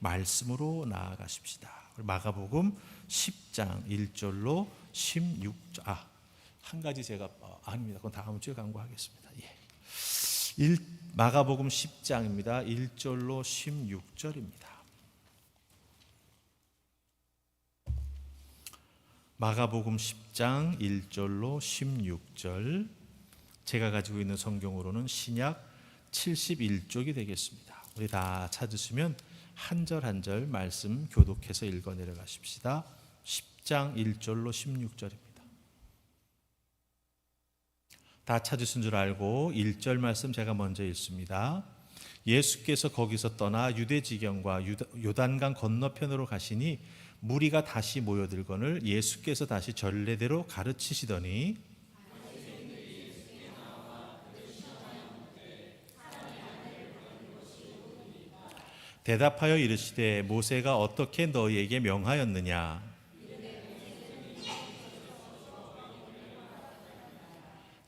말씀으로 나아가십시다. 마가복음 10장 1절로 16절. 한 가지 제가 아닙니다. 그건 다음 주에 강구하겠습니다. 마가복음 10장입니다. 1절로 16절입니다. 마가복음 10장 1절로 16절. 제가 가지고 있는 성경으로는 신약 71쪽이 되겠습니다. 우리 다 찾으시면 한 절 한 절 말씀 교독해서 읽어 내려가십시다. 10장 1절로 16절입니다. 다 찾으신 줄 알고 1절 말씀 제가 먼저 읽습니다. 예수께서 거기서 떠나 유대 지경과 요단강 건너편으로 가시니 무리가 다시 모여들거늘 예수께서 다시 전례대로 가르치시더니 대답하여 이르시되 모세가 어떻게 너희에게 명하였느냐?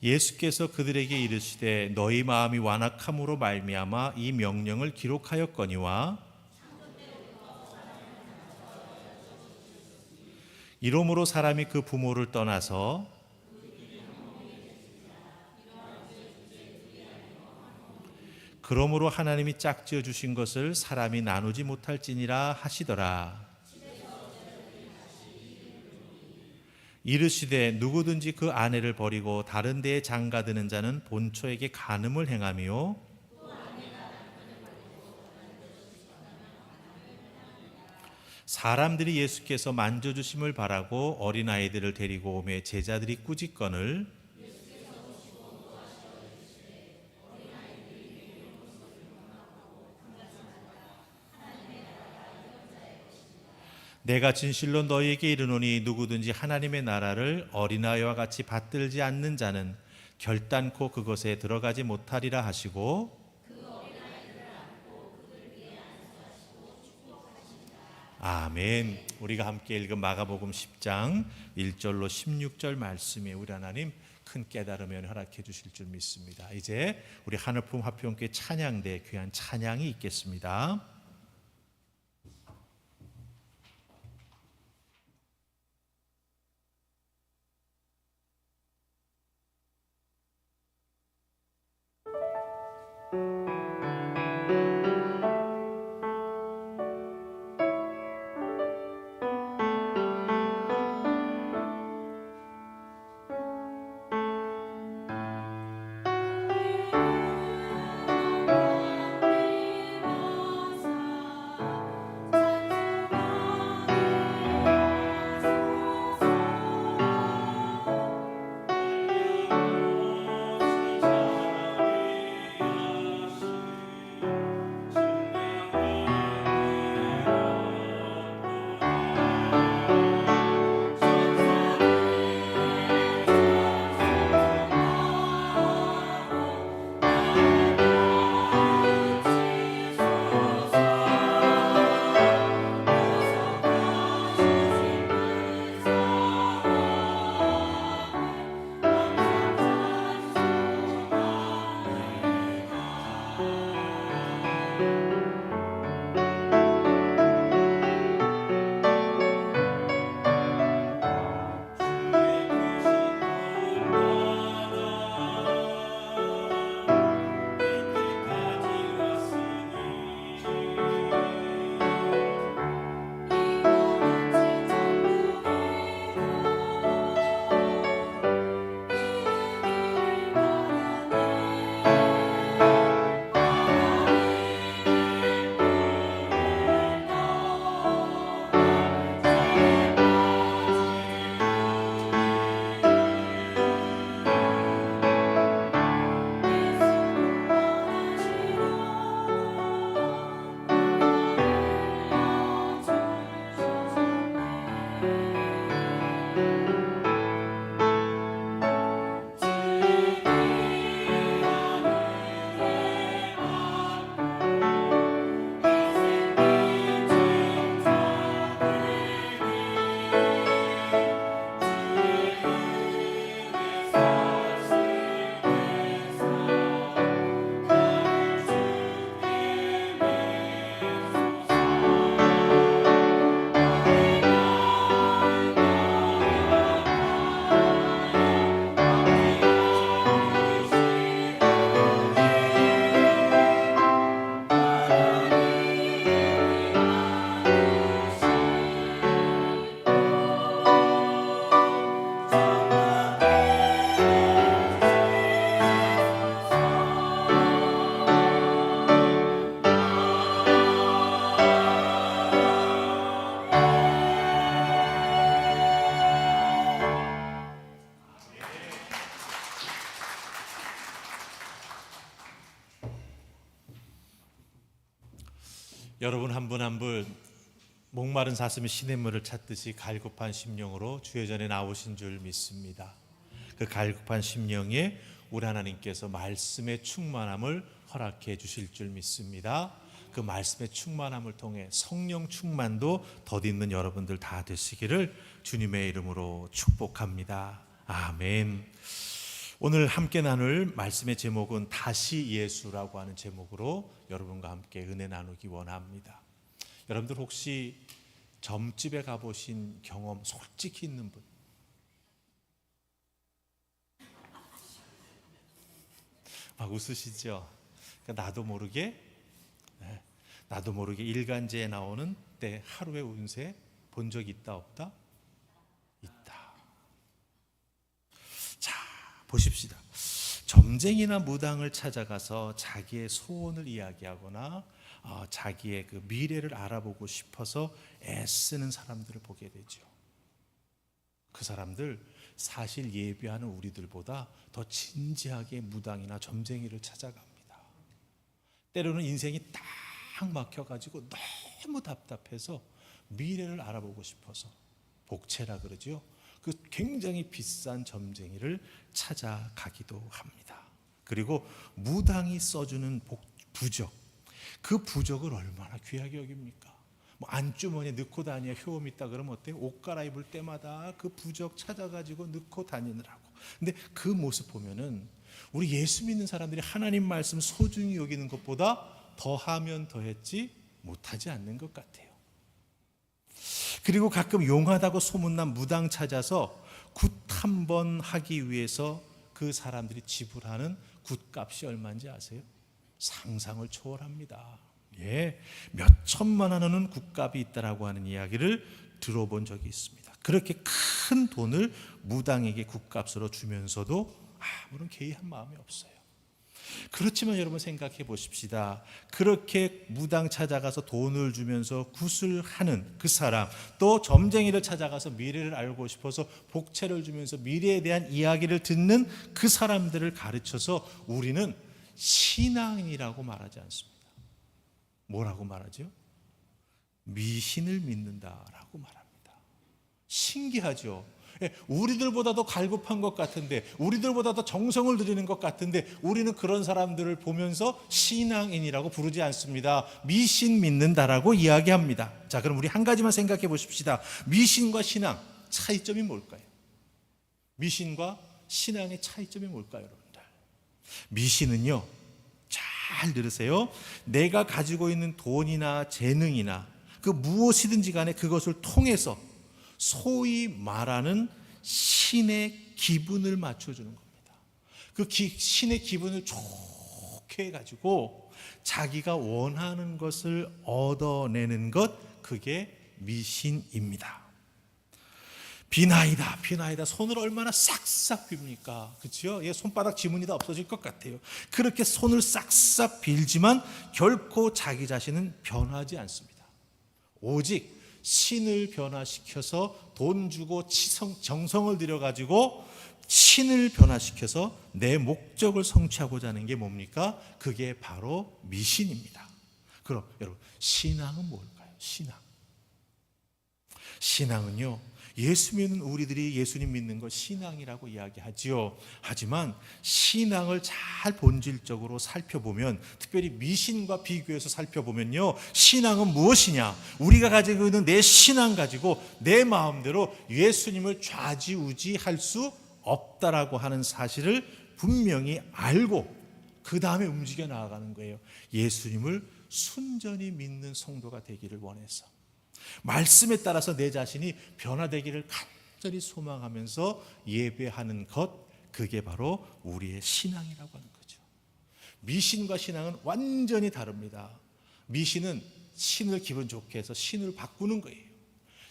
예수께서 그들에게 이르시되 너희 마음이 완악함으로 말미암아 이 명령을 기록하였거니와 이러므로 사람이 그 부모를 떠나서 그러므로 하나님이 짝지어 주신 것을 사람이 나누지 못할지니라 하시더라. 이르시되 누구든지 그 아내를 버리고 다른 데에 장가드는 자는 본처에게 간음을 행하며 사람들이 예수께서 만져주심을 바라고 어린아이들을 데리고 오매 제자들이 꾸짖거늘 내가 진실로 너희에게 이르노니 누구든지 하나님의 나라를 어린아이와 같이 받들지 않는 자는 결단코 그것에 들어가지 못하리라 하시고 아멘. 우리가 함께 읽은 마가복음 10장 1절로 16절 말씀에 우리 하나님 큰 깨달음을 허락해 주실 줄 믿습니다. 이제 우리 하늘품 화평교회 찬양대 귀한 찬양이 있겠습니다. 한 분 한 분 목마른 사슴이 시냇물을 찾듯이 갈급한 심령으로 주의 전에 나오신 줄 믿습니다. 그 갈급한 심령에 우리 하나님께서 말씀의 충만함을 허락해 주실 줄 믿습니다. 그 말씀의 충만함을 통해 성령 충만도 덧입는 여러분들 다 되시기를 주님의 이름으로 축복합니다. 아멘. 오늘 함께 나눌 말씀의 제목은 다시 예수라고 하는 제목으로 여러분과 함께 은혜 나누기 원합니다. 여러분들 혹시 점집에 가보신 경험 솔직히 있는 분? 막 웃으시죠? 그러니까 나도 모르게 일간지에 나오는 때 하루의 운세 본 적 있다 없다? 있다. 자, 보십시다. 점쟁이나 무당을 찾아가서 자기의 소원을 이야기하거나 자기의 그 미래를 알아보고 싶어서 애쓰는 사람들을 보게 되죠. 그 사람들 사실 예배하는 우리들보다 더 진지하게 무당이나 점쟁이를 찾아갑니다. 때로는 인생이 딱 막혀가지고 너무 답답해서 미래를 알아보고 싶어서 복채라 그러죠. 그 굉장히 비싼 점쟁이를 찾아가기도 합니다. 그리고 무당이 써주는 부적, 그 부적을 얼마나 귀하게 여깁니까? 뭐 안주머니에 넣고 다니야 효험 있다 그러면 어때요? 옷 갈아입을 때마다 그 부적 찾아가지고 넣고 다니느라고. 근데 그 모습 보면은 우리 예수 믿는 사람들이 하나님 말씀 소중히 여기는 것보다 더하면 더했지 못하지 않는 것 같아요. 그리고 가끔 용하다고 소문난 무당 찾아서 굿 한 번 하기 위해서 그 사람들이 지불하는 굿값이 얼마인지 아세요? 상상을 초월합니다. 예, 몇 천만 원 하는 굿값이 있다라고 하는 이야기를 들어본 적이 있습니다. 그렇게 큰 돈을 무당에게 굿값으로 주면서도 아무런 개의한 마음이 없어요. 그렇지만 여러분 생각해 보십시다. 그렇게 무당 찾아가서 돈을 주면서 굿을 하는 그 사람, 또 점쟁이를 찾아가서 미래를 알고 싶어서 복채를 주면서 미래에 대한 이야기를 듣는 그 사람들을 가르쳐서 우리는 신앙인이라고 말하지 않습니다. 뭐라고 말하죠? 미신을 믿는다라고 말합니다. 신기하죠? 우리들보다도 갈급한 것 같은데, 우리들보다도 정성을 들이는 것 같은데 우리는 그런 사람들을 보면서 신앙인이라고 부르지 않습니다. 미신 믿는다라고 이야기합니다. 자, 그럼 우리 한 가지만 생각해 보십시다. 미신과 신앙 차이점이 뭘까요? 미신과 신앙의 차이점이 뭘까요, 여러분들? 미신은요, 잘 들으세요. 내가 가지고 있는 돈이나 재능이나 그 무엇이든지 간에 그것을 통해서 소위 말하는 신의 기분을 맞춰주는 겁니다. 그 신의 기분을 좋게 해가지고 자기가 원하는 것을 얻어내는 것, 그게 미신입니다. 비나이다. 손을 얼마나 싹싹 빕니까? 그렇죠? 예, 손바닥 지문이 다 없어질 것 같아요. 그렇게 손을 싹싹 빌지만 결코 자기 자신은 변하지 않습니다. 오직 신을 변화시켜서 돈 주고 정성을 들여가지고 신을 변화시켜서 내 목적을 성취하고자 하는 게 뭡니까? 그게 바로 미신입니다. 그럼 여러분, 신앙은 뭘까요? 신앙은요, 예수 믿는 우리들이 예수님 믿는 것 신앙이라고 이야기하지요. 하지만 신앙을 잘 본질적으로 살펴보면, 특별히 미신과 비교해서 살펴보면요, 신앙은 무엇이냐? 우리가 가지고 있는 내 신앙 가지고 내 마음대로 예수님을 좌지우지할 수 없다라고 하는 사실을 분명히 알고 그 다음에 움직여 나아가는 거예요. 예수님을 순전히 믿는 성도가 되기를 원해서 말씀에 따라서 내 자신이 변화되기를 간절히 소망하면서 예배하는 것, 그게 바로 우리의 신앙이라고 하는 거죠. 미신과 신앙은 완전히 다릅니다. 미신은 신을 기분 좋게 해서 신을 바꾸는 거예요.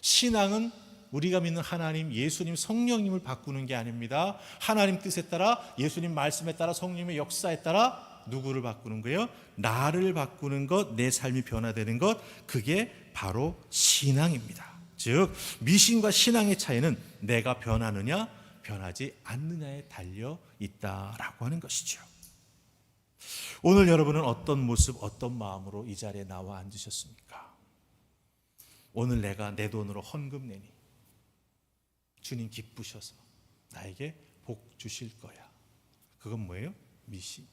신앙은 우리가 믿는 하나님, 예수님, 성령님을 바꾸는 게 아닙니다. 하나님 뜻에 따라, 예수님 말씀에 따라, 성령님의 역사에 따라 누구를 바꾸는 거예요? 나를 바꾸는 것, 내 삶이 변화되는 것, 그게 바로 신앙입니다. 즉 미신과 신앙의 차이는 내가 변하느냐 변하지 않느냐에 달려 있다라고 하는 것이죠. 오늘 여러분은 어떤 모습, 어떤 마음으로 이 자리에 나와 앉으셨습니까? 오늘 내가 내 돈으로 헌금 내니 주님 기쁘셔서 나에게 복 주실 거야. 그건 뭐예요? 미신.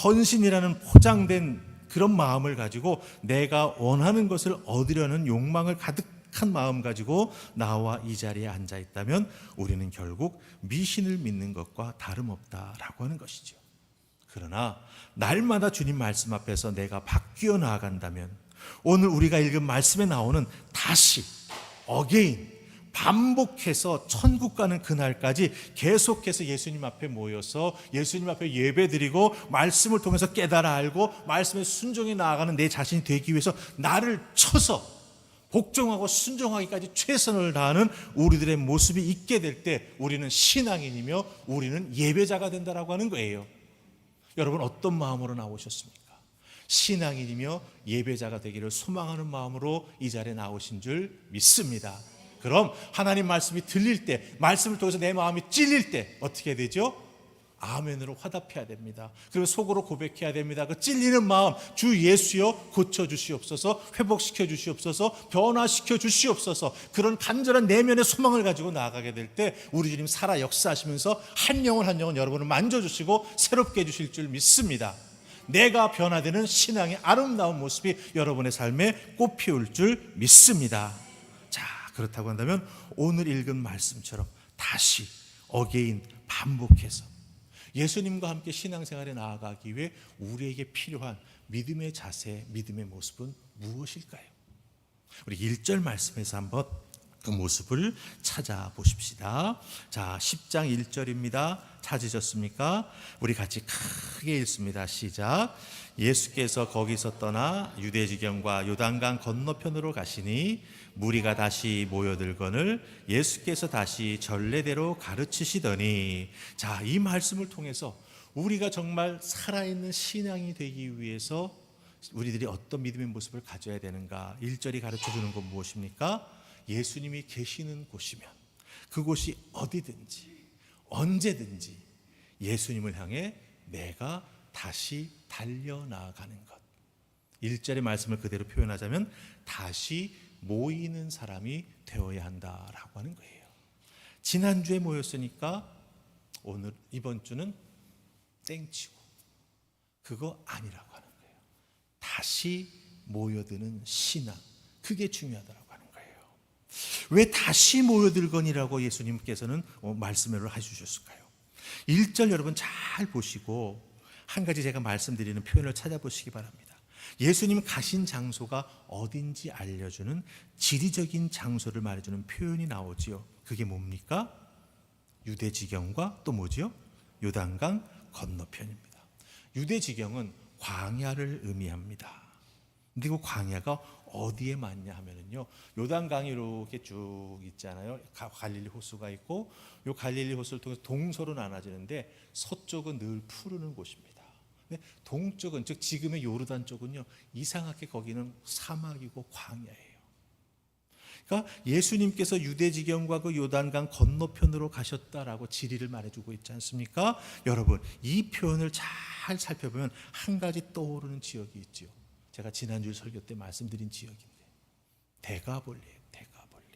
헌신이라는 포장된 그런 마음을 가지고 내가 원하는 것을 얻으려는 욕망을 가득한 마음 가지고 나와 이 자리에 앉아 있다면 우리는 결국 미신을 믿는 것과 다름없다라고 하는 것이죠. 그러나 날마다 주님 말씀 앞에서 내가 바뀌어 나아간다면 오늘 우리가 읽은 말씀에 나오는 다시 어게인 반복해서 천국 가는 그날까지 계속해서 예수님 앞에 모여서 예수님 앞에 예배드리고 말씀을 통해서 깨달아 알고 말씀에 순종해 나아가는 내 자신이 되기 위해서 나를 쳐서 복종하고 순종하기까지 최선을 다하는 우리들의 모습이 있게 될 때 우리는 신앙인이며 우리는 예배자가 된다라고 하는 거예요. 여러분 어떤 마음으로 나오셨습니까? 신앙인이며 예배자가 되기를 소망하는 마음으로 이 자리에 나오신 줄 믿습니다. 그럼 하나님 말씀이 들릴 때, 말씀을 통해서 내 마음이 찔릴 때 어떻게 되죠? 아멘으로 화답해야 됩니다. 그리고 속으로 고백해야 됩니다. 그 찔리는 마음, 주 예수여 고쳐주시옵소서, 회복시켜 주시옵소서, 변화시켜 주시옵소서, 그런 간절한 내면의 소망을 가지고 나아가게 될 때 우리 주님 살아 역사하시면서 한 영혼 한 영혼 여러분을 만져주시고 새롭게 해주실 줄 믿습니다. 내가 변화되는 신앙의 아름다운 모습이 여러분의 삶에 꽃피울 줄 믿습니다. 자, 그렇다고 한다면 오늘 읽은 말씀처럼 다시 어게인 반복해서 예수님과 함께 신앙생활에 나아가기 위해 우리에게 필요한 믿음의 자세, 믿음의 모습은 무엇일까요? 우리 1절 말씀에서 한번 그 모습을 찾아보십시다. 자, 10장 1절입니다. 찾으셨습니까? 우리 같이 크게 읽습니다. 시작. 예수께서 거기서 떠나 유대지경과 요단강 건너편으로 가시니 무리가 다시 모여들거늘 예수께서 다시 전례대로 가르치시더니. 자, 이 말씀을 통해서 우리가 정말 살아있는 신앙이 되기 위해서 우리들이 어떤 믿음의 모습을 가져야 되는가? 1절이 가르쳐주는 건 무엇입니까? 예수님이 계시는 곳이면 그곳이 어디든지 언제든지 예수님을 향해 내가 다시 달려나가는 것. 1절의 말씀을 그대로 표현하자면 다시 모이는 사람이 되어야 한다라고 하는 거예요. 지난주에 모였으니까 오늘 이번 주는 땡치고 그거 아니라고 하는 거예요. 다시 모여드는 신앙, 그게 중요하다라고 하는 거예요. 왜 다시 모여들거니라고 예수님께서는 말씀을 해주셨을까요? 1절 여러분 잘 보시고 한 가지 제가 말씀드리는 표현을 찾아보시기 바랍니다. 예수님 가신 장소가 어딘지 알려주는 지리적인 장소를 말해주는 표현이 나오지요. 그게 뭡니까? 유대지경과 또 뭐지요? 요단강 건너편입니다. 유대지경은 광야를 의미합니다. 근데 그 광야가 어디에 맞냐 하면은요, 요단강이 이렇게 쭉 있잖아요. 갈릴리 호수가 있고, 요 갈릴리 호수를 통해서 동서로 나눠지는데 서쪽은 늘 푸르는 곳입니다. 근데 동쪽은, 즉 지금의 요르단 쪽은요, 이상하게 거기는 사막이고 광야예요. 그러니까 예수님께서 유대지경과 그 요단강 건너편으로 가셨다라고 지리를 말해주고 있지 않습니까? 여러분, 이 표현을 잘 살펴보면 한 가지 떠오르는 지역이 있죠. 제가 지난주 설교 때 말씀드린 지역인데, 대가볼리예요. 대가볼리.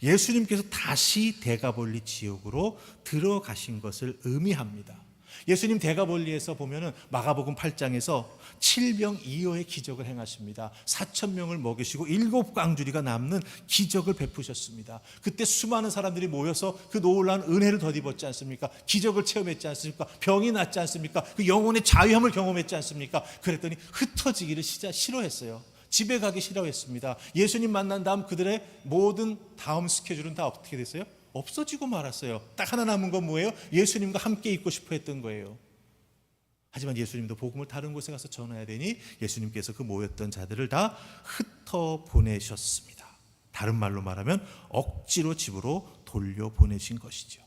예수님께서 다시 대가볼리 지역으로 들어가신 것을 의미합니다. 예수님 대가볼리에서 보면은 마가복음 8장에서 7병2호의 기적을 행하십니다. 4,000명을 먹이시고 7깡주리가 남는 기적을 베푸셨습니다. 그때 수많은 사람들이 모여서 그 놀라운 은혜를 덧입었지 않습니까? 기적을 체험했지 않습니까? 병이 낫지 않습니까? 그 영혼의 자유함을 경험했지 않습니까? 그랬더니 흩어지기를 싫어했어요. 집에 가기 싫어했습니다. 예수님 만난 다음 그들의 모든 다음 스케줄은 다 어떻게 됐어요? 없어지고 말았어요. 딱 하나 남은 건 뭐예요? 예수님과 함께 있고 싶어 했던 거예요. 하지만 예수님도 복음을 다른 곳에 가서 전해야 되니 예수님께서 그 모였던 자들을 다 흩어보내셨습니다. 다른 말로 말하면 억지로 집으로 돌려보내신 것이죠.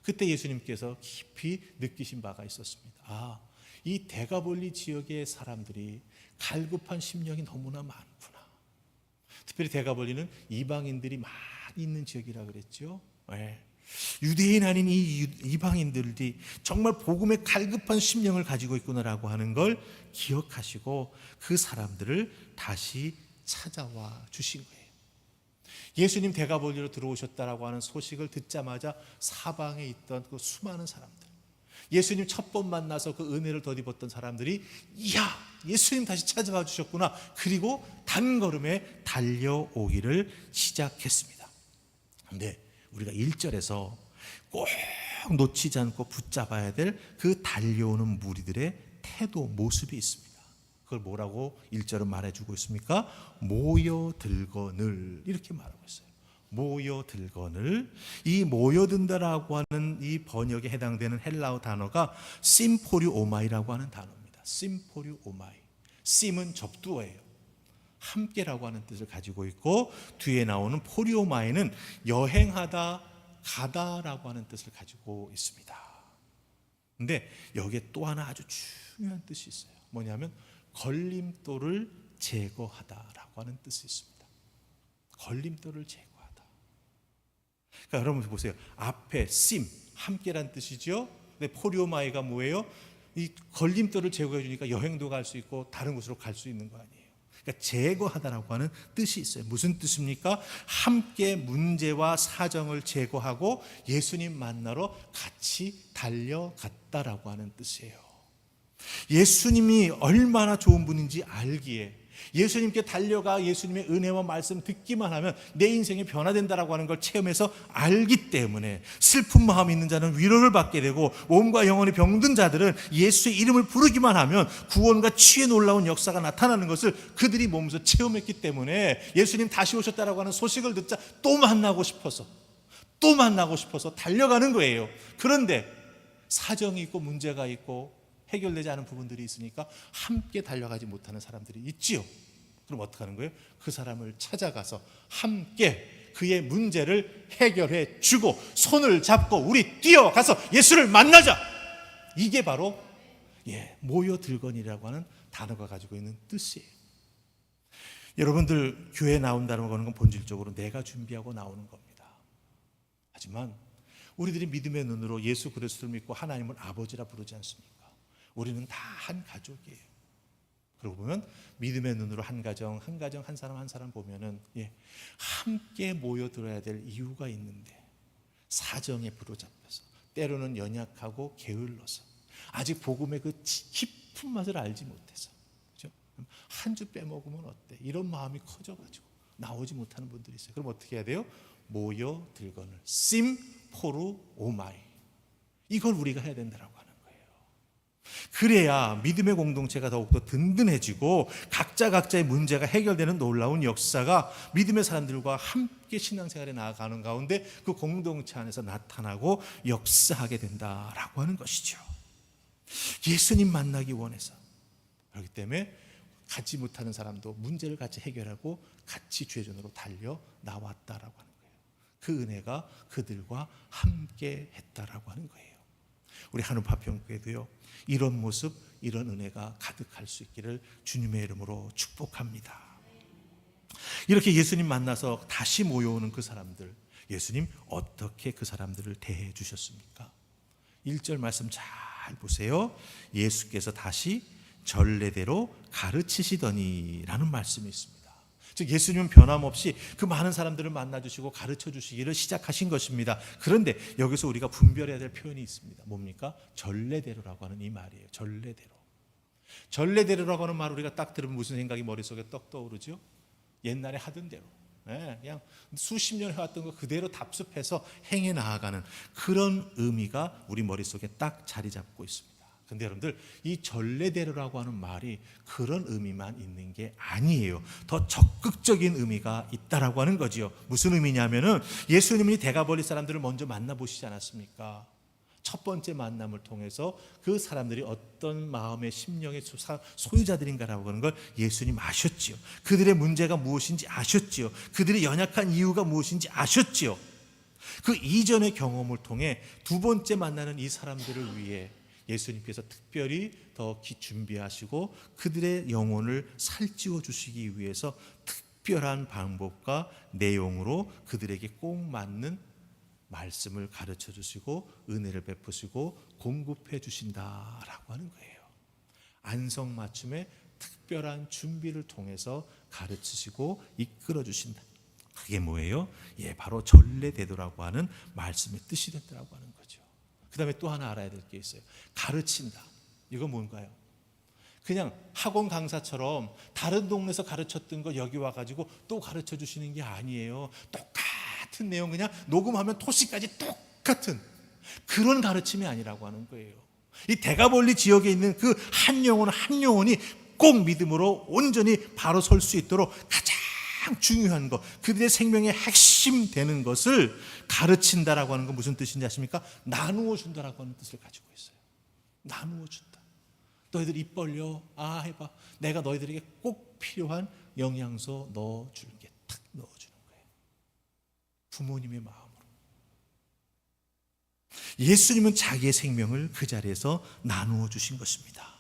그때 예수님께서 깊이 느끼신 바가 있었습니다. 아, 이 대가볼리 지역의 사람들이 갈급한 심령이 너무나 많구나. 특별히 대가볼리는 이방인들이 많이 있는 지역이라 그랬죠. 네. 유대인 아닌 이 이방인들이 정말 복음에 갈급한 심령을 가지고 있구나라고 하는 걸 기억하시고 그 사람들을 다시 찾아와 주신 거예요. 예수님 대가볼리로 들어오셨다라고 하는 소식을 듣자마자 사방에 있던 그 수많은 사람들, 예수님 첫 번 만나서 그 은혜를 덧입었던 사람들이 이야, 예수님 다시 찾아와 주셨구나. 그리고 단걸음에 달려오기를 시작했습니다. 그런데 우리가 1절에서 꼭 놓치지 않고 붙잡아야 될 그 달려오는 무리들의 태도, 모습이 있습니다. 그걸 뭐라고 1절은 말해주고 있습니까? 모여들거늘, 이렇게 말하고 있어요. 모여들거늘. 이 모여든다라고 하는 이 번역에 해당되는 헬라어 단어가 심포리오마이라고 하는 단어입니다. 심포리오마이. 심은 접두어예요. 함께라고 하는 뜻을 가지고 있고, 뒤에 나오는 포리오마이는 여행하다, 가다라고 하는 뜻을 가지고 있습니다. 근데 여기에 또 하나 아주 중요한 뜻이 있어요. 뭐냐면 걸림돌을 제거하다라고 하는 뜻이 있습니다. 걸림돌을 제거하다. 그러니까 여러분 보세요. 앞에 심, 함께란 뜻이죠. 근데 포리오마이가 뭐예요? 이 걸림돌을 제거해 주니까 여행도 갈 수 있고 다른 곳으로 갈 수 있는 거 아니에요. 그러니까 제거하다라고 하는 뜻이 있어요. 무슨 뜻입니까? 함께 문제와 사정을 제거하고 예수님 만나러 같이 달려갔다라고 하는 뜻이에요. 예수님이 얼마나 좋은 분인지 알기에, 예수님께 달려가 예수님의 은혜와 말씀 듣기만 하면 내 인생이 변화된다라고 하는 걸 체험해서 알기 때문에 슬픈 마음이 있는 자는 위로를 받게 되고, 몸과 영혼이 병든 자들은 예수의 이름을 부르기만 하면 구원과 치유의 놀라운 역사가 나타나는 것을 그들이 몸에서 체험했기 때문에 예수님 다시 오셨다라고 하는 소식을 듣자 또 만나고 싶어서 달려가는 거예요. 그런데 사정이 있고 문제가 있고 해결되지 않은 부분들이 있으니까 함께 달려가지 못하는 사람들이 있지요. 그럼 어떻게 하는 거예요? 그 사람을 찾아가서 함께 그의 문제를 해결해 주고 손을 잡고 우리 뛰어가서 예수를 만나자. 이게 바로 모여들거니라고 하는 단어가 가지고 있는 뜻이에요. 여러분들 교회에 나온다는 건 본질적으로 내가 준비하고 나오는 겁니다. 하지만 우리들이 믿음의 눈으로 예수 그리스도를 믿고 하나님을 아버지라 부르지 않습니까? 우리는 다 한 가족이에요. 그러고 보면 믿음의 눈으로 한 가정 한 사람 보면은 함께 모여들어야 될 이유가 있는데 사정에 부르잡혀서 때로는 연약하고 게을러서 아직 복음의 그 깊은 맛을 알지 못해서, 그렇죠? 한 주 빼먹으면 어때? 이런 마음이 커져가지고 나오지 못하는 분들이 있어요. 그럼 어떻게 해야 돼요? 모여들거늘, 심포루 오마이, 이걸 우리가 해야 된다라고 하는 거예요. 그래야 믿음의 공동체가 더욱더 든든해지고 각자의 문제가 해결되는 놀라운 역사가 믿음의 사람들과 함께 신앙생활에 나아가는 가운데 그 공동체 안에서 나타나고 역사하게 된다라고 하는 것이죠. 예수님 만나기 원해서, 그렇기 때문에 갖지 못하는 사람도 문제를 같이 해결하고 같이 주의전으로 달려 나왔다라고 하는 거예요. 그 은혜가 그들과 함께 했다라고 하는 거예요. 우리 한우파평교회도요, 이런 모습, 이런 은혜가 가득할 수 있기를 주님의 이름으로 축복합니다. 이렇게 예수님 만나서 다시 모여오는 그 사람들, 예수님 어떻게 그 사람들을 대해 주셨습니까? 1절 말씀 잘 보세요. 예수께서 다시 전례대로 가르치시더니라는 말씀이 있습니다. 즉 예수님은 변함없이 그 많은 사람들을 만나주시고 가르쳐주시기를 시작하신 것입니다. 그런데 여기서 우리가 분별해야 될 표현이 있습니다. 뭡니까? 전례대로라고 하는 이 말이에요. 전례대로라고 하는 말 우리가 딱 들으면 무슨 생각이 머릿속에 떡 떠오르죠? 옛날에 하던 대로, 그냥 수십 년 해왔던 거 그대로 답습해서 행해 나아가는 그런 의미가 우리 머릿속에 딱 자리 잡고 있습니다. 근데 여러분들, 이 전례대로라고 하는 말이 그런 의미만 있는 게 아니에요. 더 적극적인 의미가 있다라고 하는 거지요. 무슨 의미냐면은 예수님이 대가벌리 사람들을 먼저 만나보시지 않았습니까? 첫 번째 만남을 통해서 그 사람들이 어떤 마음의 심령의 소유자들인가라고 하는 걸 예수님 아셨지요. 그들의 문제가 무엇인지 아셨지요. 그들의 연약한 이유가 무엇인지 아셨지요. 그 이전의 경험을 통해 두 번째 만나는 이 사람들을 위해 예수님께서 특별히 더 준비하시고 그들의 영혼을 살찌워 주시기 위해서 특별한 방법과 내용으로 그들에게 꼭 맞는 말씀을 가르쳐 주시고 은혜를 베푸시고 공급해 주신다라고 하는 거예요. 안성맞춤의 특별한 준비를 통해서 가르치시고 이끌어 주신다. 그게 뭐예요? 바로 전례대도라고 하는 말씀의 뜻이 됐다고 하는 거죠. 그 다음에 또 하나 알아야 될 게 있어요. 가르친다. 이건 뭔가요? 그냥 학원 강사처럼 다른 동네에서 가르쳤던 거 여기 와가지고 또 가르쳐 주시는 게 아니에요. 똑같은 내용 그냥 녹음하면 토시까지 똑같은 그런 가르침이 아니라고 하는 거예요. 이 대가볼리 지역에 있는 그 한 영혼이 꼭 믿음으로 온전히 바로 설 수 있도록 가장 중요한 것, 그들의 생명의 핵심 되는 것을 가르친다라고 하는 건 무슨 뜻인지 아십니까? 나누어 준다라고 하는 뜻을 가지고 있어요. 나누어 준다. 너희들 입 벌려. 해봐. 내가 너희들에게 꼭 필요한 영양소 넣어줄게. 탁 넣어주는 거예요. 부모님의 마음으로. 예수님은 자기의 생명을 그 자리에서 나누어 주신 것입니다.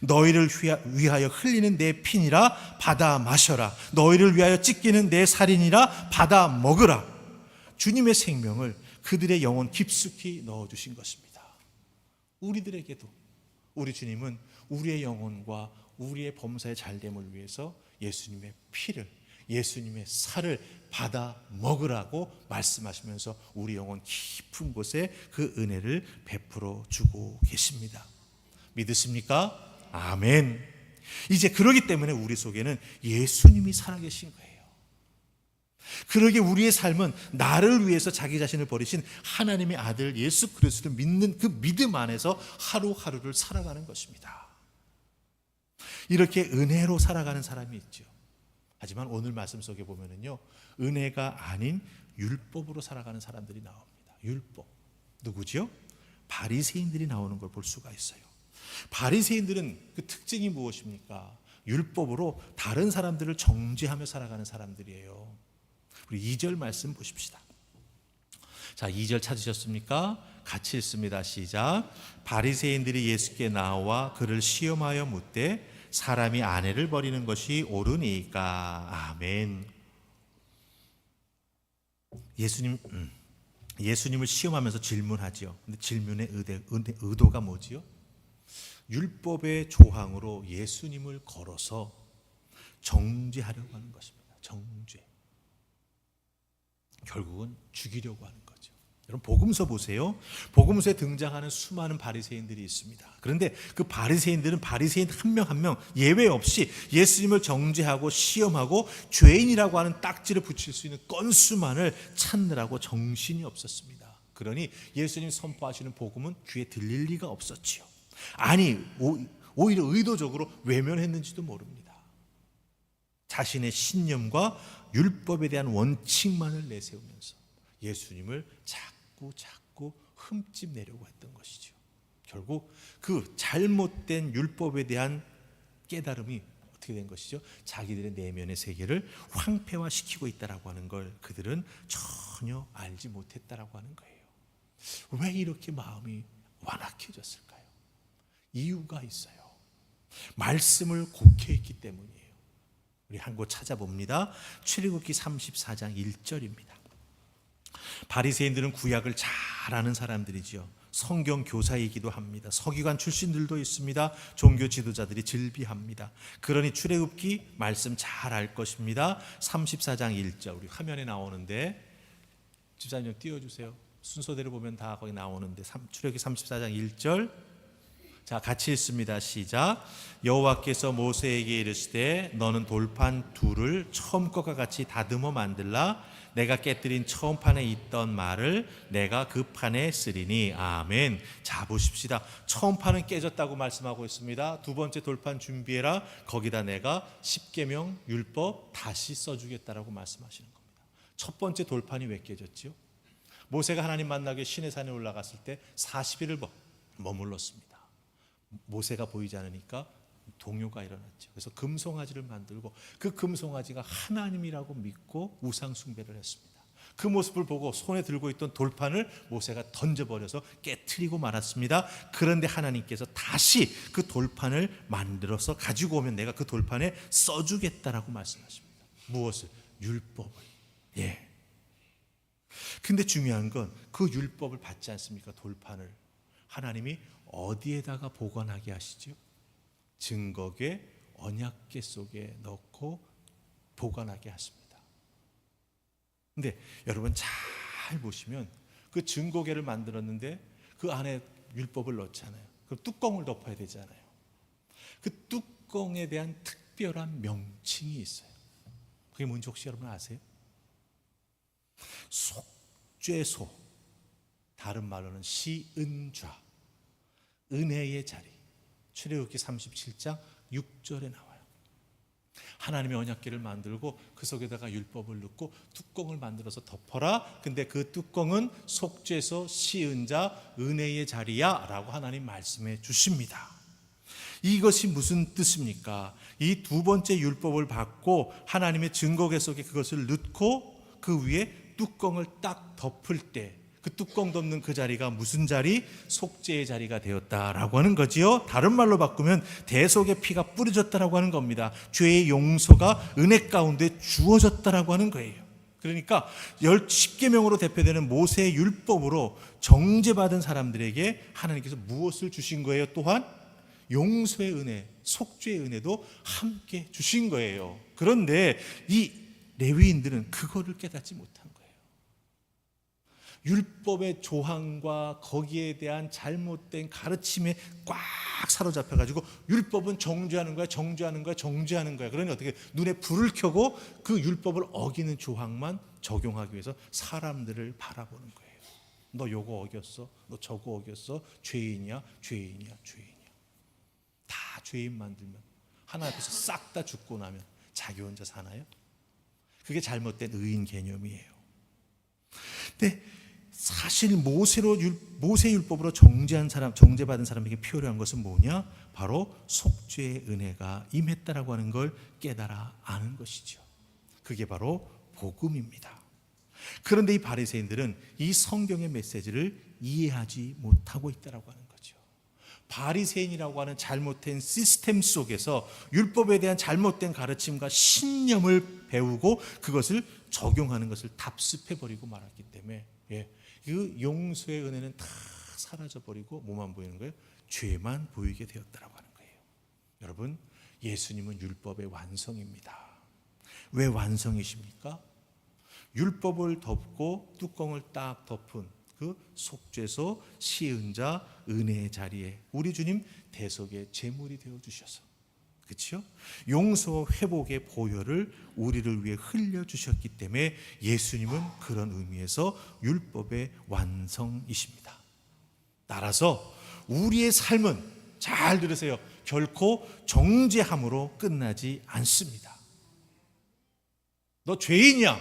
너희를 위하여 흘리는 내 피니라 받아 마셔라. 너희를 위하여 찢기는 내 살이니라 받아 먹으라. 주님의 생명을 그들의 영혼 깊숙이 넣어주신 것입니다. 우리들에게도 우리 주님은 우리의 영혼과 우리의 범사의 잘됨을 위해서 예수님의 피를, 예수님의 살을 받아 먹으라고 말씀하시면서 우리 영혼 깊은 곳에 그 은혜를 베풀어 주고 계십니다. 믿으십니까? 아멘. 이제 그러기 때문에 우리 속에는 예수님이 살아계신 거예요. 그러기에 우리의 삶은 나를 위해서 자기 자신을 버리신 하나님의 아들 예수 그리스도를 믿는 그 믿음 안에서 하루하루를 살아가는 것입니다. 이렇게 은혜로 살아가는 사람이 있죠. 하지만 오늘 말씀 속에 보면은요, 은혜가 아닌 율법으로 살아가는 사람들이 나옵니다. 율법. 누구죠? 바리새인들이 나오는 걸 볼 수가 있어요. 바리새인들은 그 특징이 무엇입니까? 율법으로 다른 사람들을 정죄하며 살아가는 사람들이에요. 우리 2절 말씀 보십시다. 자, 2절 찾으셨습니까? 같이 읽습니다. 시작. 바리새인들이 예수께 나와 그를 시험하여 묻되 사람이 아내를 버리는 것이 옳으니까. 아멘. 예수님을 시험하면서 질문하죠. 근데 질문의 의도가 뭐지요? 율법의 조항으로 예수님을 걸어서 정죄하려고 하는 것입니다. 정죄. 결국은 죽이려고 하는 거죠. 여러분 복음서 보세요. 복음서에 등장하는 수많은 바리새인들이 있습니다. 그런데 그 바리새인들은 바리새인 한 명 한 명 예외 없이 예수님을 정죄하고 시험하고 죄인이라고 하는 딱지를 붙일 수 있는 건수만을 찾느라고 정신이 없었습니다. 그러니 예수님 선포하시는 복음은 귀에 들릴 리가 없었지요. 아니 오히려 의도적으로 외면했는지도 모릅니다. 자신의 신념과 율법에 대한 원칙만을 내세우면서 예수님을 자꾸 흠집 내려고 했던 것이죠. 결국 그 잘못된 율법에 대한 깨달음이 어떻게 된 것이죠? 자기들의 내면의 세계를 황폐화시키고 있다라고 하는 걸 그들은 전혀 알지 못했다라고 하는 거예요. 왜 이렇게 마음이 완악해졌을까요? 이유가 있어요. 말씀을 곡해 있기 때문이에요. 우리 한 곳 찾아봅니다. 출애굽기 34장 1절입니다. 바리새인들은 구약을 잘 아는 사람들이죠. 성경 교사이기도 합니다. 서기관 출신들도 있습니다. 종교 지도자들이 즐비합니다. 그러니 출애굽기 말씀 잘 알 것입니다. 34장 1절 우리 화면에 나오는데 집사님 좀 띄워주세요. 순서대로 보면 다 거기 나오는데 출애굽기 34장 1절 자, 같이 읽습니다. 시작. 여호와께서 모세에게 이르시되 너는 돌판 둘을 처음 것과 같이 다듬어 만들라. 내가 깨뜨린 처음 판에 있던 말을 내가 그 판에 쓰리니. 아멘. 자, 보십시다. 처음 판은 깨졌다고 말씀하고 있습니다. 두 번째 돌판 준비해라. 거기다 내가 십계명 율법 다시 써주겠다라고 말씀하시는 겁니다. 첫 번째 돌판이 왜 깨졌지요? 모세가 하나님 만나기 시내 산에 올라갔을 때 40일을 머물렀습니다. 모세가 보이지 않으니까 동요가 일어났죠. 그래서 금송아지를 만들고 그 금송아지가 하나님이라고 믿고 우상 숭배를 했습니다. 그 모습을 보고 손에 들고 있던 돌판을 모세가 던져버려서 깨트리고 말았습니다. 그런데 하나님께서 다시 그 돌판을 만들어서 가지고 오면 내가 그 돌판에 써주겠다라고 말씀하십니다. 무엇을? 율법을. 근데 중요한 건 그 율법을 받지 않습니까? 돌판을 하나님이 어디에다가 보관하게 하시죠? 증거궤 언약궤 속에 넣고 보관하게 하십니다. 근데 여러분 잘 보시면 그 증거궤를 만들었는데 그 안에 율법을 넣잖아요. 그럼 뚜껑을 덮어야 되잖아요. 그 뚜껑에 대한 특별한 명칭이 있어요. 그게 뭔지 혹시 여러분 아세요? 속죄소, 다른 말로는 시은좌, 은혜의 자리. 출애굽기 37장 6절에 나와요. 하나님의 언약궤를 만들고 그 속에다가 율법을 넣고 뚜껑을 만들어서 덮어라. 근데 그 뚜껑은 속죄소, 시은자, 은혜의 자리야 라고 하나님 말씀해 주십니다. 이것이 무슨 뜻입니까? 이 두 번째 율법을 받고 하나님의 증거궤 속에 그것을 넣고 그 위에 뚜껑을 딱 덮을 때 그 뚜껑 덮는 그 자리가 무슨 자리? 속죄의 자리가 되었다라고 하는 거지요. 다른 말로 바꾸면 대속의 피가 뿌려졌다라고 하는 겁니다. 죄의 용서가 은혜 가운데 주어졌다라고 하는 거예요. 그러니까 10계명으로 대표되는 모세의 율법으로 정죄받은 사람들에게 하나님께서 무엇을 주신 거예요? 또한 용서의 은혜, 속죄의 은혜도 함께 주신 거예요. 그런데 이 레위인들은 그거를 깨닫지 못한 거예요. 율법의 조항과 거기에 대한 잘못된 가르침에 꽉 사로잡혀가지고 율법은 정죄하는 거야, 정죄하는 거야, 정죄하는 거야. 그러니 어떻게 눈에 불을 켜고 그 율법을 어기는 조항만 적용하기 위해서 사람들을 바라보는 거예요. 너 요거 어겼어, 너 저거 어겼어, 죄인이야, 죄인이야, 죄인이야. 다 죄인 만들면 하나님 앞에서 싹 다 죽고 나면 자기 혼자 사나요? 그게 잘못된 의인 개념이에요. 근데 사실 모세 율법으로 정죄받은 사람에게 필요한 것은 뭐냐? 바로 속죄의 은혜가 임했다라고 하는 걸 깨달아 아는 것이죠. 그게 바로 복음입니다. 그런데 이 바리새인들은 이 성경의 메시지를 이해하지 못하고 있다라고 하는 거죠. 바리새인이라고 하는 잘못된 시스템 속에서 율법에 대한 잘못된 가르침과 신념을 배우고 그것을 적용하는 것을 답습해버리고 말았기 때문에 그 용서의 은혜는 다 사라져버리고 뭐만 보이는 거예요? 죄만 보이게 되었다라고 하는 거예요. 여러분, 예수님은 율법의 완성입니다. 왜 완성이십니까? 율법을 덮고 뚜껑을 딱 덮은 그 속죄소, 시은자, 은혜의 자리에 우리 주님 대속의 제물이 되어주셔서, 그렇죠? 용서와 회복의 보혈을 우리를 위해 흘려주셨기 때문에 예수님은 그런 의미에서 율법의 완성이십니다. 따라서 우리의 삶은, 잘 들으세요, 결코 정죄함으로 끝나지 않습니다. 너 죄인이야,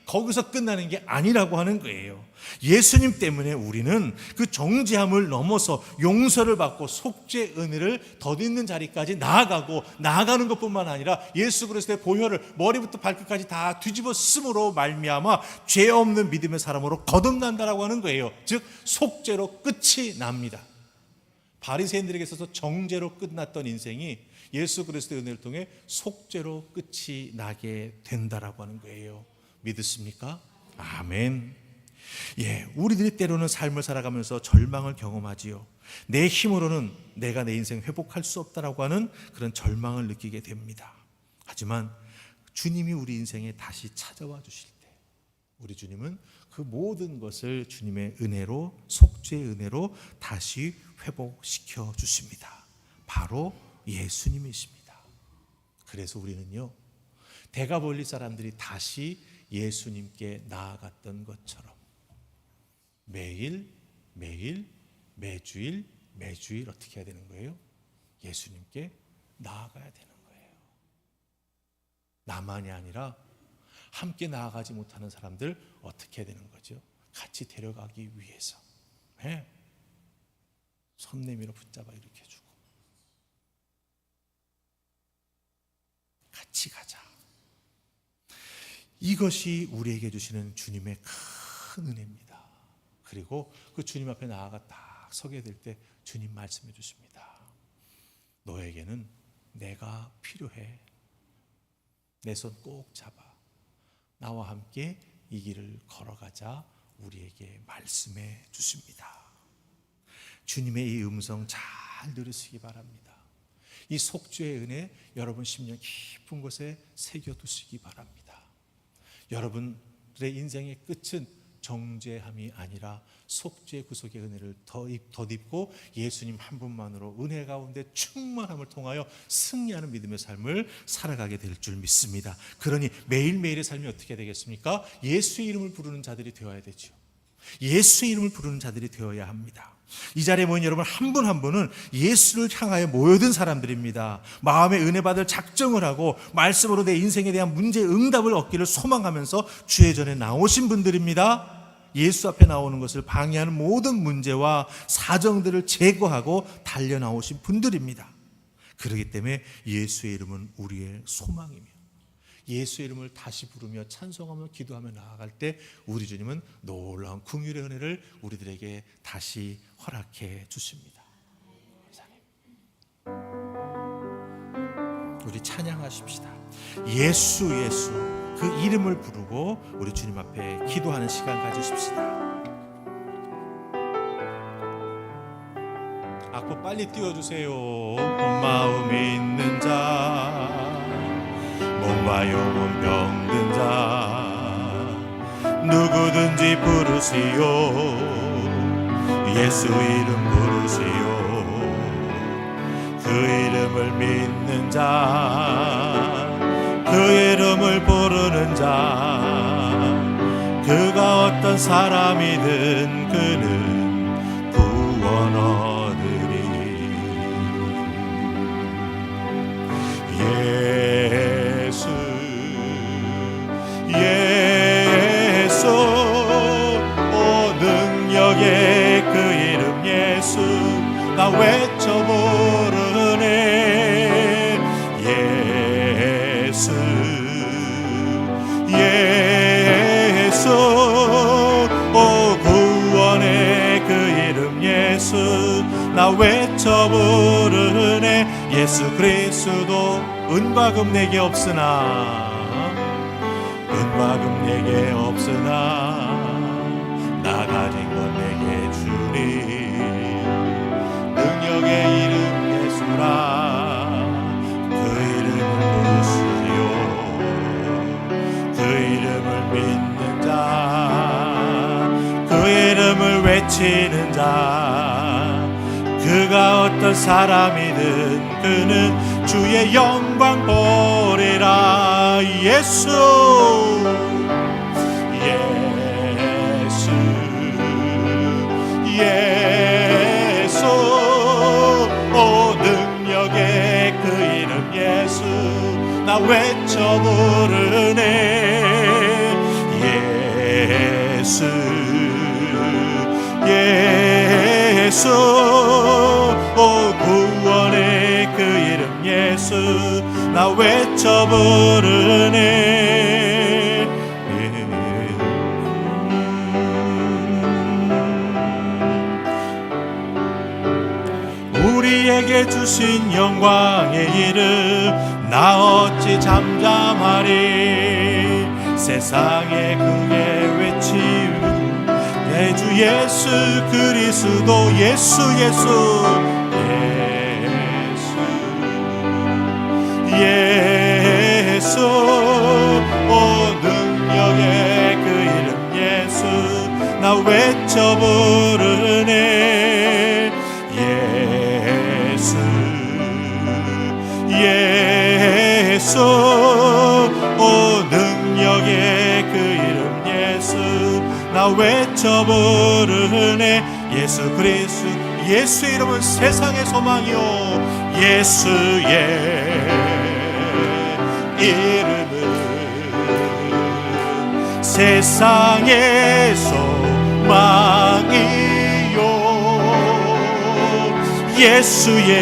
거기서 끝나는 게 아니라고 하는 거예요. 예수님 때문에 우리는 그 정죄함을 넘어서 용서를 받고 속죄 은혜를 덧입는 자리까지 나아가는 것뿐만 아니라 예수 그리스도의 보혈을 머리부터 발끝까지 다 뒤집어 쓰므로 말미암아 죄 없는 믿음의 사람으로 거듭난다라고 하는 거예요. 즉 속죄로 끝이 납니다. 바리새인들에게 있어서 정죄로 끝났던 인생이 예수 그리스도의 은혜를 통해 속죄로 끝이 나게 된다라고 하는 거예요. 믿으십니까? 아멘. 우리들이 때로는 삶을 살아가면서 절망을 경험하지요. 내 힘으로는 내가 내 인생 회복할 수 없다라고 하는 그런 절망을 느끼게 됩니다. 하지만 주님이 우리 인생에 다시 찾아와 주실 때 우리 주님은 그 모든 것을 주님의 은혜로, 속죄의 은혜로 다시 회복시켜 주십니다. 바로 예수님이십니다. 그래서 우리는요, 대가볼리 사람들이 다시 예수님께 나아갔던 것처럼 매일 매주일 어떻게 해야 되는 거예요? 예수님께 나아가야 되는 거예요. 나만이 아니라 함께 나아가지 못하는 사람들 어떻게 해야 되는 거죠? 같이 데려가기 위해서 손 내밀어 붙잡아 일으켜주고 같이 가자. 이것이 우리에게 주시는 주님의 큰 은혜입니다. 그리고 그 주님 앞에 나아가 딱 서게 될 때 주님 말씀해 주십니다. 너에게는 내가 필요해. 내 손 꼭 잡아. 나와 함께 이 길을 걸어가자. 우리에게 말씀해 주십니다. 주님의 이 음성 잘 들으시기 바랍니다. 이 속죄의 은혜 여러분 심령 깊은 곳에 새겨두시기 바랍니다. 여러분들의 인생의 끝은 정죄함이 아니라 속죄 구속의 은혜를 덧입고 예수님 한 분만으로 은혜 가운데 충만함을 통하여 승리하는 믿음의 삶을 살아가게 될 줄 믿습니다. 그러니 매일매일의 삶이 어떻게 되겠습니까? 예수의 이름을 부르는 자들이 되어야 되죠. 예수의 이름을 부르는 자들이 되어야 합니다. 이 자리에 모인 여러분 한 분 한 분은 예수를 향하여 모여든 사람들입니다. 마음에 은혜 받을 작정을 하고 말씀으로 내 인생에 대한 문제의 응답을 얻기를 소망하면서 주의 전에 나오신 분들입니다. 예수 앞에 나오는 것을 방해하는 모든 문제와 사정들을 제거하고 달려 나오신 분들입니다. 그렇기 때문에 예수의 이름은 우리의 소망이며 예수의 이름을 다시 부르며 찬송하며 기도하며 나아갈 때 우리 주님은 놀라운 긍휼의 은혜를 우리들에게 다시 허락해 주십니다. 우리 찬양하십시다. 예수 예수 그 이름을 부르고 우리 주님 앞에 기도하는 시간 가지십시다. 악보 빨리 띄워주세요. 마음이 있는 자 몸과 영혼 병든 자 누구든지 부르시오. 예수 이름 부르시오. 그 이름을 믿는 자 그 이름을 부르는 자 그가 어떤 사람이든 그는 구원 얻으리. 예수 예수 오 능력의 그 이름 예수 나 외쳐 부르네. 예수 예수 오 구원의 그 이름 예수 나 외쳐 부르네. 예수 그리스도 은과 금 내게 없으나 은과 금 내게 없으나 나 가진 것 내게 주니 능력의 이름 예수라. 그 이름을 부르시오. 그 이름을 믿는 자 그 이름을 외치는 자 그가 어떤 사람이든 그는 주의 영광 보리라. 예수 예수 예수 오 능력의 그 이름 예수 나 외쳐 부르네. 예수 예수 오 구원의 그 이름 예수 나 외쳐 부르네. 우리에게 주신 영광의 이름 나 어찌 잠잠하리. 세상에 크게 외치는 내 주 예수 그리스도 예수 예수 예수 오 능력의 그 이름 예수 나 외쳐 부르네. 예수 예수 오 능력의 그 이름 예수 나 외쳐 부르네. 예수 그리스도 예수 이름은 세상의 소망이요 예수의 이름은 세상의 소망이요 예수의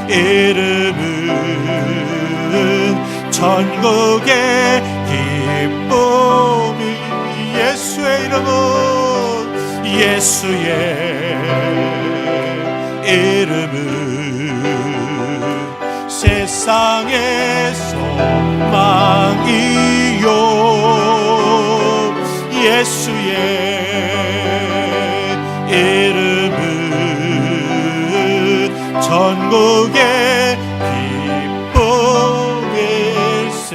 이름은 전국의 기쁨이. 예수의 이름은 예수의 이름은 세상의 소망이요 예수의 이름은 전국의 기쁨일세.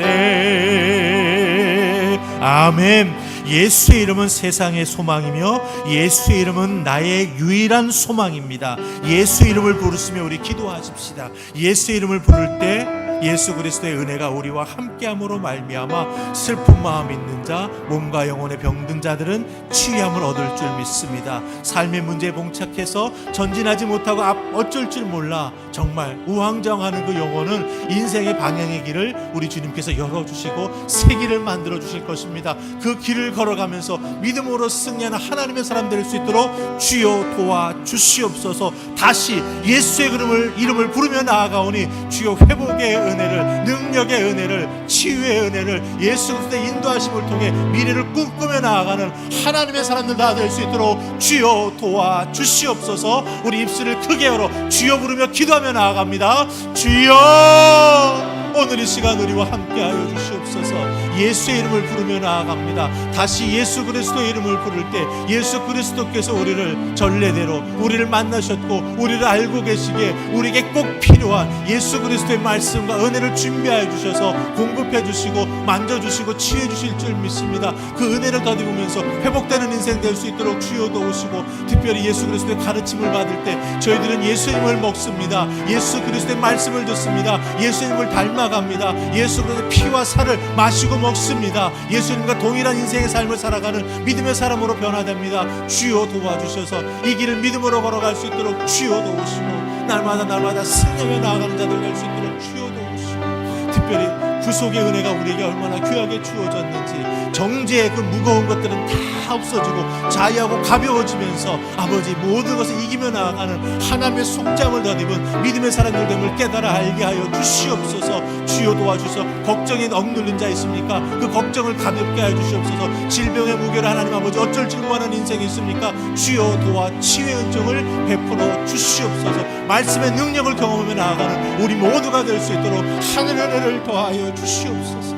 아멘. 예수의 이름은 세상의 소망이며 예수의 이름은 나의 유일한 소망입니다. 예수의 이름을 부르시며 우리 기도하십시다. 예수의 이름을 부를 때 예수 그리스도의 은혜가 우리와 함께함으로 말미암아 슬픈 마음 있는 자, 몸과 영혼의 병든 자들은 치유함을 얻을 줄 믿습니다. 삶의 문제에 봉착해서 전진하지 못하고 어쩔 줄 몰라 정말 우왕좌왕하는 그 영혼은 인생의 방향의 길을 우리 주님께서 열어주시고 새 길을 만들어 주실 것입니다. 그 길을 걸어가면서 믿음으로 승리하는 하나님의 사람 될 수 있도록 주여 도와주시옵소서. 다시 예수의 이름을 부르며 나아가오니 주여 회복의 은혜를, 능력의 은혜를, 치유의 은혜를, 예수 그리스도의 인도하심을 통해 미래를 꿈꾸며 나아가는 하나님의 사람들 다 될 수 있도록 주여 도와주시옵소서. 우리 입술을 크게 열어 주여 부르며 기도하며 나아갑니다. 주여, 오늘 이 시간 우리와 함께하여 주시옵소서. 예수의 이름을 부르며 나아갑니다. 다시 예수 그리스도의 이름을 부를 때 예수 그리스도께서 우리를 전례대로 우리를 만나셨고 우리를 알고 계시기에 우리에게 꼭 필요한 예수 그리스도의 말씀과 은혜를 준비하여 주셔서 공급해 주시고 만져주시고 치유해 주실 줄 믿습니다. 그 은혜를 더입으면서 회복되는 인생 될 수 있도록 주여 도우시고, 특별히 예수 그리스도의 가르침을 받을 때 저희들은 예수님을 먹습니다. 예수 그리스도의 말씀을 듣습니다. 예수님을 닮아갑니다. 예수 그리스도의 피와 살을 마시고 먹습니다. 예수님과 동일한 인생의 삶을 살아가는 믿음의 사람으로 변화됩니다. 주여 도와주셔서 이 길을 믿음으로 걸어갈 수 있도록 주여 도우시고, 날마다 승리하며 나아가는 자들 될 수 있도록 주여 도우시고, 특별히 구속의 은혜가 우리에게 얼마나 귀하게 주어졌는지, 정죄의 그 무거운 것들은 다 없어지고 자유하고 가벼워지면서 아버지 모든 것을 이기며 나아가는 하나님의 속죄함을 덧입은 믿음의 사람들 됨을 깨달아 알게 하여 주시옵소서. 주여 도와주셔서 걱정에 억눌린 자 있습니까? 그 걱정을 가볍게 하여 주시옵소서. 질병의 무게를 하나님 아버지 어쩔 줄 모르는 인생이 있습니까? 주여 도와 치유의 은총을 베풀어 주시옵소서. 말씀의 능력을 경험하며 나아가는 우리 모두가 될 수 있도록 하늘의 은혜를 더하여 주시옵소서.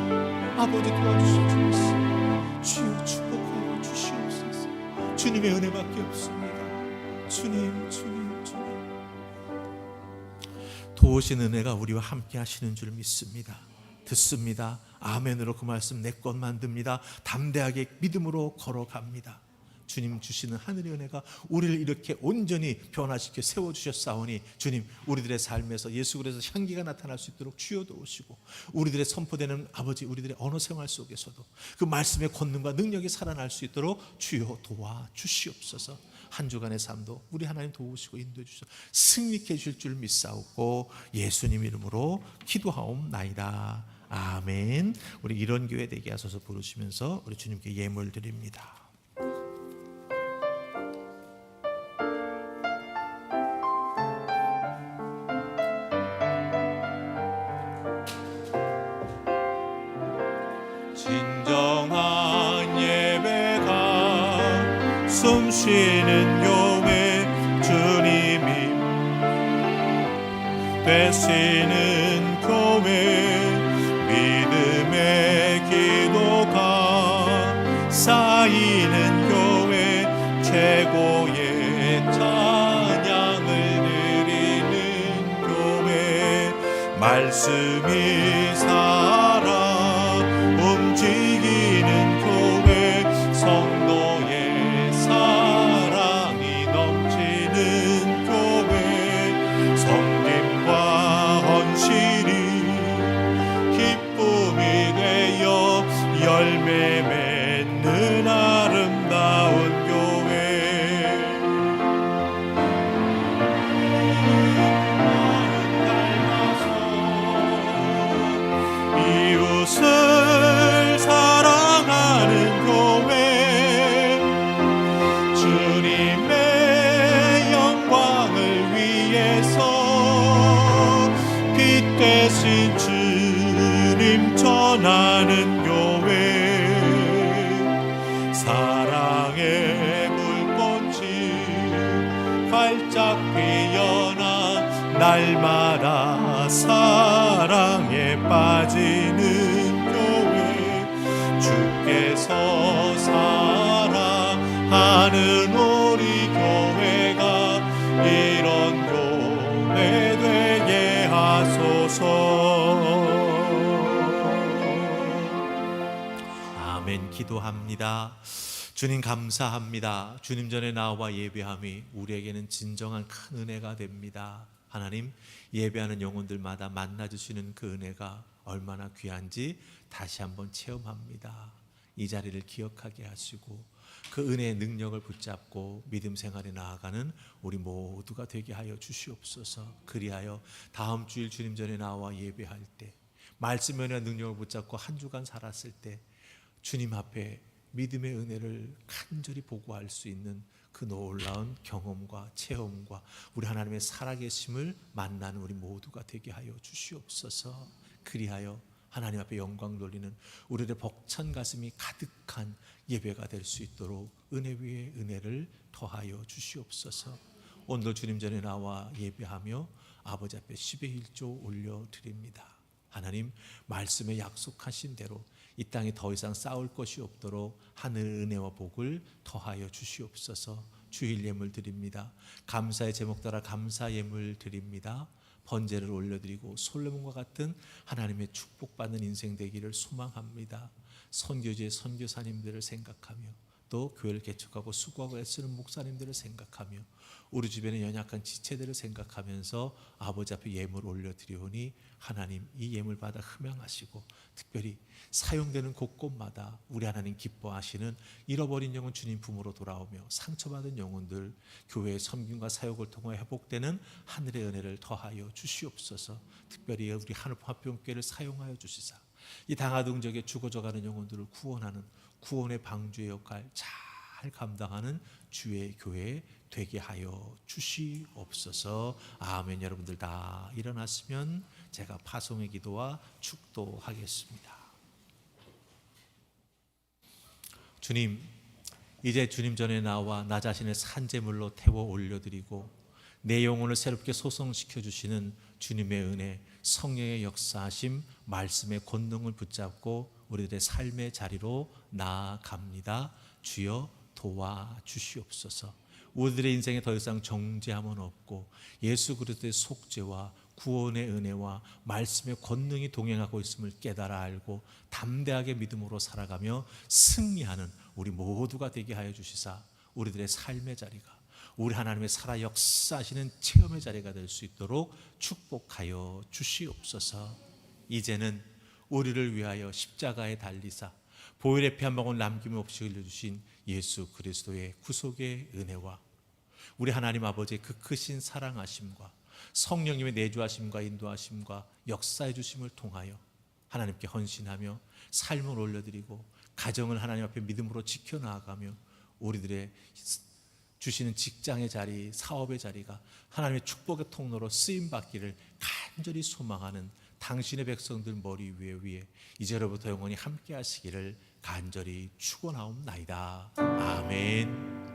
아버지 도와주시옵소서. 주여 축복하여 주시옵소서. 주님의 은혜밖에 없습니다. 주님 도우신 은혜가 우리와 함께 하시는 줄 믿습니다. 듣습니다. 아멘으로 그 말씀 내 것 만듭니다. 담대하게 믿음으로 걸어갑니다. 주님 주시는 하늘의 은혜가 우리를 이렇게 온전히 변화시켜 세워주셨사오니 주님, 우리들의 삶에서 예수 그리스도의 향기가 나타날 수 있도록 주여 도우시고, 우리들의 선포되는 아버지 우리들의 언어 생활 속에서도 그 말씀의 권능과 능력이 살아날 수 있도록 주여 도와주시옵소서. 한 주간의 삶도 우리 하나님 도우시고 인도해 주셔서 승리케 해주실 줄 믿사옵고 예수님 이름으로 기도하옵나이다. 아멘. 우리 이런 교회 되게 하소서 부르시면서 우리 주님께 예물 드립니다. 진정한 예배가 숨쉬는 교회, 주님이 되시는 교회, 믿음의 기도가 쌓이는 교회, 최고의 찬양을 드리는 교회, 말씀이 살아 움직이는 교회, 성도의 사랑이 넘치는 교회, 섬김과 헌신이 기쁨이 되어 열매 맺는 아름다운 교회, 이웃을 사랑하는 교회, 주님의 영광을 위해서 빛 대신 주님 전하는 교회, 사랑의 불꽃이 활짝 피어나 날마다 사랑에 빠지는 교회, 주께서 많은 우리 교회가 이런 교회 되게 하소서. 아멘. 기도합니다. 주님 감사합니다. 주님 전에 나와 예배함이 우리에게는 진정한 큰 은혜가 됩니다. 하나님, 예배하는 영혼들마다 만나주시는 그 은혜가 얼마나 귀한지 다시 한번 체험합니다. 이 자리를 기억하게 하시고 그 은혜의 능력을 붙잡고 믿음 생활에 나아가는 우리 모두가 되게 하여 주시옵소서. 그리하여 다음 주일 주님 전에 나와 예배할 때 말씀의 은혜와 능력을 붙잡고 한 주간 살았을 때 주님 앞에 믿음의 은혜를 간절히 보고할 수 있는 그 놀라운 경험과 체험과 우리 하나님의 살아계심을 만나는 우리 모두가 되게 하여 주시옵소서. 그리하여 하나님 앞에 영광 돌리는 우리들의 벅찬 가슴이 가득한 예배가 될 수 있도록 은혜 위에 은혜를 더하여 주시옵소서. 오늘도 주님 전에 나와 예배하며 아버지 앞에 10의 1조 올려드립니다. 하나님, 말씀에 약속하신 대로 이 땅에 더 이상 싸울 것이 없도록 하늘 은혜와 복을 더하여 주시옵소서. 주일 예물 드립니다. 감사의 제목 따라 감사 예물 드립니다. 번제를 올려드리고 솔로몬과 같은 하나님의 축복받는 인생 되기를 소망합니다. 선교지의 선교사님들을 생각하며 또 교회를 개척하고 수고하고 애쓰는 목사님들을 생각하며 우리 주변의 연약한 지체들을 생각하면서 아버지 앞에 예물 올려드리오니 하나님, 이 예물 받아 흠양하시고 특별히 사용되는 곳곳마다 우리 하나님 기뻐하시는 잃어버린 영혼 주님 품으로 돌아오며 상처받은 영혼들 교회의 섬김과 사역을 통해 회복되는 하늘의 은혜를 더하여 주시옵소서. 특별히 우리 하늘화평교회를 사용하여 주시사 이 당하등적에 죽어져가는 영혼들을 구원하는 구원의 방주의 역할 잘 감당하는 주의 교회 되게 하여 주시옵소서. 아멘. 여러분들 다 일어났으면 제가 파송의 기도와 축도하겠습니다. 주님, 이제 주님 전에 나와 나 자신을 산제물로 태워 올려드리고 내 영혼을 새롭게 소성시켜 주시는 주님의 은혜, 성령의 역사하심, 말씀의 권능을 붙잡고 우리들의 삶의 자리로 나아갑니다. 주여 도와주시옵소서. 우리들의 인생에 더 이상 정죄함은 없고 예수 그리스도의 속죄와 구원의 은혜와 말씀의 권능이 동행하고 있음을 깨달아 알고 담대하게 믿음으로 살아가며 승리하는 우리 모두가 되게 하여 주시사 우리들의 삶의 자리가 우리 하나님의 살아 역사하시는 체험의 자리가 될 수 있도록 축복하여 주시옵소서. 이제는 우리를 위하여 십자가에 달리사 보혈의 피 한 방울 남김없이 흘려주신 예수 그리스도의 구속의 은혜와 우리 하나님 아버지의 그 크신 사랑하심과 성령님의 내주하심과 인도하심과 역사해 주심을 통하여 하나님께 헌신하며 삶을 올려드리고 가정을 하나님 앞에 믿음으로 지켜나가며 우리들의 주시는 직장의 자리, 사업의 자리가 하나님의 축복의 통로로 쓰임받기를 간절히 소망하는 당신의 백성들 머리 위에 이제로부터 영원히 함께 하시기를 간절히 축원하옵나이다. 아멘.